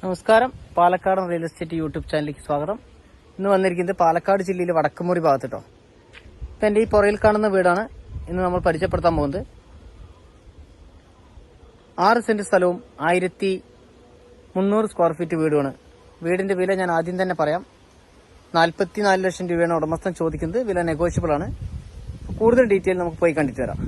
നമസ്കാരം. Palakkad real estate YouTube ചാനലിലേക്ക് സ്വാഗതം. ഇന്ന് വന്നിരിക്കുന്നത് പാലക്കാട് ജില്ലയിലെ വടക്കുമുറി ഭാഗത്ത് കേട്ടോ. ഇപ്പം എൻ്റെ ഈ പുറയിൽ കാണുന്ന വീടാണ് ഇന്ന് നമ്മൾ പരിചയപ്പെടുത്താൻ പോകുന്നത്. 6 സെന്റ് സ്ഥലവും 1300 സ്ക്വയർ ഫീറ്റ് വീടുമാണ്. വീടിന്റെ വില ഞാൻ ആദ്യം തന്നെ പറയാം. 44 ലക്ഷം രൂപയാണ് ഉടമസ്ഥൻ ചോദിക്കുന്നത്. വില നെഗോഷ്യബിൾ ആണ്. കൂടുതൽ ഡീറ്റെയിൽ നമുക്ക് പോയി കണ്ടിട്ട് വരാം.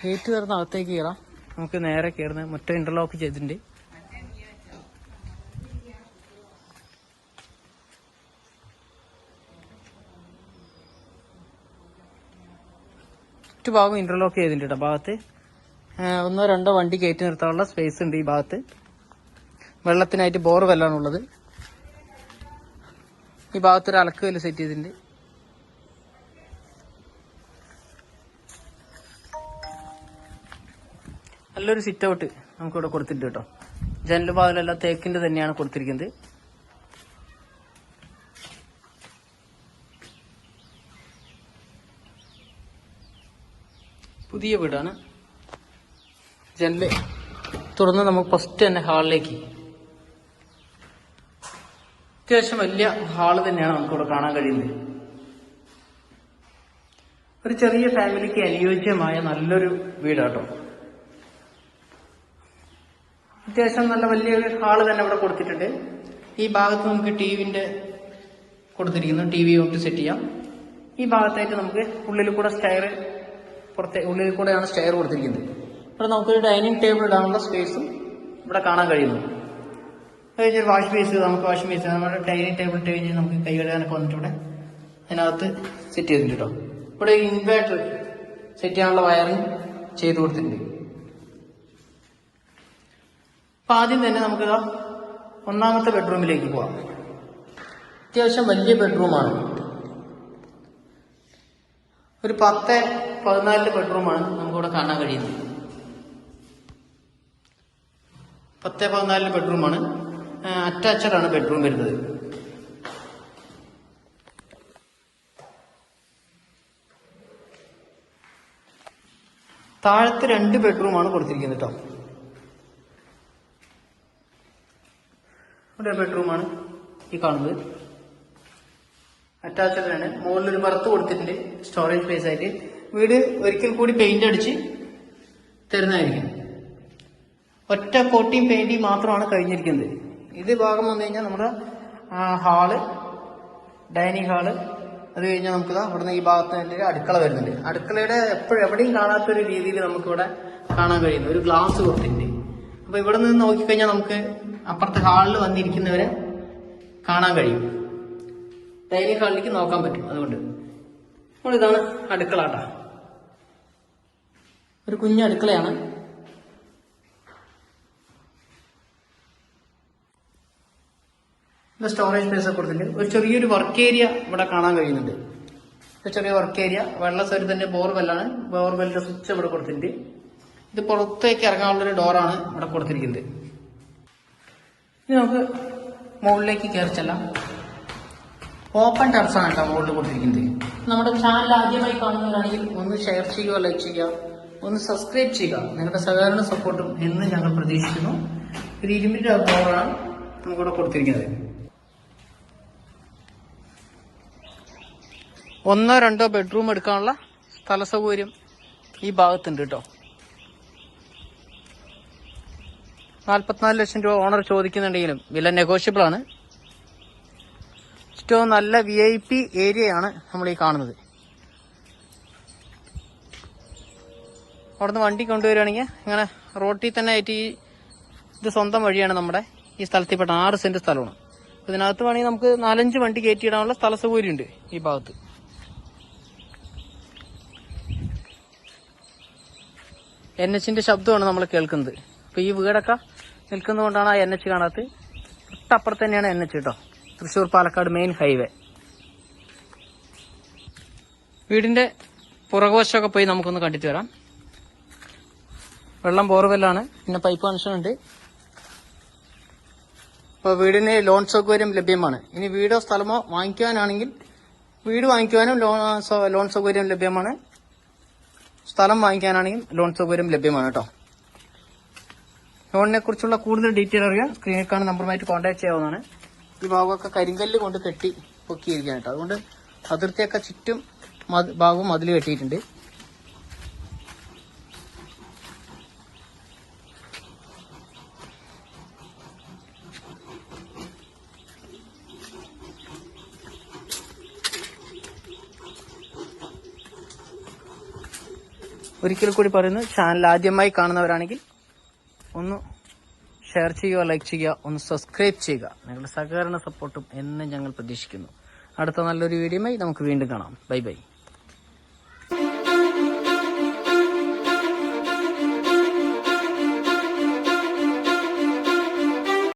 ഗേറ്റ് തുറന്ന് അകത്തേക്ക് കയറാം. നമുക്ക് നേരെ കയറുന്ന മറ്റേ ഇന്റർലോക്ക് ചെയ്തിട്ടുണ്ട്. ഭാഗം ഇന്റർലോക്ക് ചെയ്തിട്ടുണ്ട് കേട്ടോ. ഭാഗത്ത് 1-2 വണ്ടി കയറ്റി നിർത്താനുള്ള സ്പേസ് ഉണ്ട്. ഈ ഭാഗത്ത് വെള്ളത്തിനായിട്ട് ബോർ വെല്ലാണുള്ളത്. ഈ ഭാഗത്തൊരു അലക്കുകല്ല് സെറ്റ് ചെയ്തിട്ടുണ്ട്. നല്ലൊരു സിറ്റ് ഔട്ട് നമുക്കിവിടെ കൊടുത്തിട്ടുണ്ട് കേട്ടോ. ജനൽ ഭാഗമെല്ലാം തേക്കിന്റെ തന്നെയാണ് കൊടുത്തിരിക്കുന്നത്. പുതിയ വീടാണ്. ജനല് തുറന്ന് നമുക്ക് ഫസ്റ്റ് തന്നെ ഹാളിലേക്ക്, അത്യാവശ്യം വലിയ ഹാള് തന്നെയാണ് നമുക്കിവിടെ കാണാൻ കഴിയുന്നത്. ഒരു ചെറിയ ഫാമിലിക്ക് അനുയോജ്യമായ നല്ലൊരു വീടാട്ടോ. അത്യാവശ്യം നല്ല വലിയൊരു ഹാള് തന്നെ ഇവിടെ കൊടുത്തിട്ടുണ്ട്. ഈ ഭാഗത്ത് നമുക്ക് ടിവിന്റെ കൊടുത്തിരിക്കുന്നു. ടി വി കൊണ്ട് സെറ്റ് ചെയ്യാം. ഈ ഭാഗത്തായിട്ട് നമുക്ക് ഉള്ളിൽ കൂടെ ഉള്ളിൽ കൂടെയാണ് സ്റ്റെയർ കൊടുത്തിരിക്കുന്നത്. ഇവിടെ നമുക്കൊരു ഡൈനിങ് ടേബിൾ ഇടാനുള്ള സ്പേസും ഇവിടെ കാണാൻ കഴിയുന്നു. കഴിഞ്ഞൊരു വാഷ് ബേസ്, നമുക്ക് വാഷ് ബേസ് നമ്മുടെ ഡൈനിങ് ടേബിൾ ഇട്ട് കഴിഞ്ഞാൽ നമുക്ക് കൈ കഴുകാനൊക്കെ വന്നിട്ട് ഇവിടെ അതിനകത്ത് സെറ്റ് ചെയ്തിട്ടുണ്ട് കേട്ടോ. ഇവിടെ ഇൻവേർട്ടർ സെറ്റ് ചെയ്യാനുള്ള വയറിങ് ചെയ്ത് കൊടുത്തിട്ടുണ്ട്. അപ്പൊ ആദ്യം തന്നെ നമുക്ക് ഒന്നാമത്തെ ബെഡ്റൂമിലേക്ക് പോവാം. അത്യാവശ്യം വലിയ ബെഡ്റൂമാണ്. ഒരു 10-14 ബെഡ്റൂമാണ് നമുക്കിവിടെ കാണാൻ കഴിയുന്നത്. 10-14 ബെഡ്റൂമാണ്. അറ്റാച്ച്ഡ് ആണ് ബെഡ്റൂം വരുന്നത്. താഴത്ത് 2 ബെഡ്റൂമാണ് കൊടുത്തിരിക്കുന്നത് കേട്ടോ. ഇവിടെ ബെഡ്റൂമാണ് ഈ കാണുന്നത്. അറ്റാച്ച്ഡ് ആണ്. മുകളിലൊരു ബർത്ത് കൊടുത്തിട്ടുണ്ട് സ്റ്റോറേജ് സ്പേസ് ആയിട്ട്. വീട് ഒരിക്കൽ കൂടി പെയിന്റ് അടിച്ച് തരുന്നതായിരിക്കും. ഒറ്റ കോട്ടിയും പെയിന്റിങ് മാത്രമാണ് കഴിഞ്ഞിരിക്കുന്നത്. ഇത് ഭാഗം വന്നു കഴിഞ്ഞാൽ നമ്മുടെ ഹാള്, ഡൈനിങ് ഹാള്. അത് കഴിഞ്ഞാൽ നമുക്ക് ഇവിടുന്ന് ഈ ഭാഗത്ത് അടുക്കള വരുന്നുണ്ട്. അടുക്കളയുടെ എവിടെയും കാണാത്തൊരു രീതിയിൽ നമുക്കിവിടെ കാണാൻ കഴിയുന്നു. ഒരു ഗ്ലാസ് കൊടുത്തിട്ടുണ്ട്. അപ്പൊ ഇവിടെ നിന്ന് നോക്കിക്കഴിഞ്ഞാൽ നമുക്ക് അപ്പുറത്തെ ഹാളിൽ വന്നിരിക്കുന്നവരെ കാണാൻ കഴിയും. ഡൈനിങ് ഹാളിലേക്ക് നോക്കാൻ പറ്റും. അതുകൊണ്ട് ഇതാണ് അടുക്കള കേട്ടോ. ഒരു കുഞ്ഞു അടുക്കളയാണ്. സ്റ്റോറേജ് സ്പേസ് ഒക്കെ കൊടുത്തിട്ടുണ്ട്. ഒരു ചെറിയൊരു വർക്ക് ഏരിയ ഇവിടെ കാണാൻ കഴിയുന്നുണ്ട്. ഒരു ചെറിയ വർക്ക് ഏരിയ. വെള്ള സൈഡിൽ തന്നെ ബോർവെല്ലാണ്. ബോർവെല്ലിന്റെ സ്വിച്ച് ഇവിടെ കൊടുത്തിട്ടുണ്ട്. ഇത് പുറത്തേക്ക് ഇറങ്ങാനുള്ളൊരു ഡോറാണ് ഇവിടെ കൊടുത്തിരിക്കുന്നത്. ഇനി നമുക്ക് മുകളിലേക്ക് കയറി ചെല്ലാം. ഓപ്പൺ ടെറസാണ് കേട്ടോ മുകളിൽ കൊടുത്തിരിക്കുന്നത്. നമ്മുടെ ചാനൽ ആദ്യമായി കാണുന്നവരാണെങ്കിൽ ഒന്ന് ഷെയർ ചെയ്യുക, ലൈക്ക് ചെയ്യുക, ഒന്ന് സബ്സ്ക്രൈബ് ചെയ്യുക. നിങ്ങളുടെ സഹകരണ സപ്പോർട്ടും എന്ന് ഞങ്ങൾ പ്രതീക്ഷിക്കുന്നു. ഒരു 20 ഡോറാണ് നമുക്കിവിടെ കൊടുത്തിരിക്കുന്നത്. 1-2 ബെഡ്റൂം എടുക്കാനുള്ള സ്ഥല സൗകര്യം ഈ ഭാഗത്തുണ്ട് കേട്ടോ. 44 ലക്ഷം രൂപ ഓണർ ചോദിക്കുന്നുണ്ടെങ്കിലും വില നെഗോഷ്യബിൾ ആണ്. ഏറ്റവും നല്ല VIP ഏരിയയാണ് നമ്മൾ ഈ കാണുന്നത്. അവിടുന്ന് വണ്ടി കൊണ്ടുവരികയാണെങ്കിൽ ഇങ്ങനെ റോട്ടിൽ തന്നെ ആയിട്ട് ഇത് സ്വന്തം വഴിയാണ്. നമ്മുടെ ഈ സ്ഥലത്തിൽപ്പെട്ട 6 സെന്റ് സ്ഥലമാണ്. ഇതിനകത്ത് വേണമെങ്കിൽ നമുക്ക് 4-5 വണ്ടി കയറ്റിയിടാനുള്ള സ്ഥല സൗകര്യം ഉണ്ട് ഈ ഭാഗത്ത്. NH ശബ്ദമാണ് നമ്മൾ കേൾക്കുന്നത്. അപ്പൊ ഈ വീടൊക്കെ നിൽക്കുന്നതുകൊണ്ടാണ് ആ NH കാണാത്തത്. തൊട്ടപ്പുറത്ത് തന്നെയാണ് NH കേട്ടോ. Thrissur Palakkad main highway. വീടിന്റെ പുറകുവശമൊക്കെ പോയി നമുക്കൊന്ന് കണ്ടിട്ട് വരാം. വെള്ളം ബോർവെല്ലാണ്. പിന്നെ പൈപ്പ് കണക്ഷൻ ഉണ്ട്. അപ്പോൾ വീടിന് ലോൺ സൗകര്യം ലഭ്യമാണ്. ഇനി വീടോ സ്ഥലമോ വാങ്ങിക്കുവാനാണെങ്കിൽ വീട് വാങ്ങിക്കുവാനും ലോൺ സൗകര്യം ലഭ്യമാണ്. സ്ഥലം വാങ്ങിക്കാനാണെങ്കിൽ ലോൺ സൗകര്യം ലഭ്യമാണ് കേട്ടോ. ലോണിനെ കുറിച്ചുള്ള കൂടുതൽ ഡീറ്റെയിൽ അറിയാൻ സ്ക്രീനിൽ കാണുന്ന നമ്പറുമായിട്ട് കോൺടാക്ട് ചെയ്യാവുന്നതാണ്. ഈ ഭാഗമൊക്കെ കരിങ്കല്ല് കൊണ്ട് കെട്ടി പൊക്കിയിരിക്കുകയാണ് കേട്ടോ. അതുകൊണ്ട് അതിർത്തിയൊക്കെ ചുറ്റും ഭാഗവും മതിൽ കെട്ടിയിട്ടുണ്ട്. ഒരിക്കൽ കൂടി പറയുന്നു, ചാനൽ ആദ്യമായി കാണുന്നവരാണെങ്കിൽ ഒന്ന് ഷെയർ ചെയ്യുക, ലൈക്ക് ചെയ്യുക, ഒന്ന് സബ്സ്ക്രൈബ് ചെയ്യുക. നിങ്ങളുടെ സഹകരണ സപ്പോർട്ടും എന്നും ഞങ്ങൾ പ്രതീക്ഷിക്കുന്നു. അടുത്ത നല്ലൊരു വീഡിയോയുമായി നമുക്ക് വീണ്ടും കാണാം. Bye bye.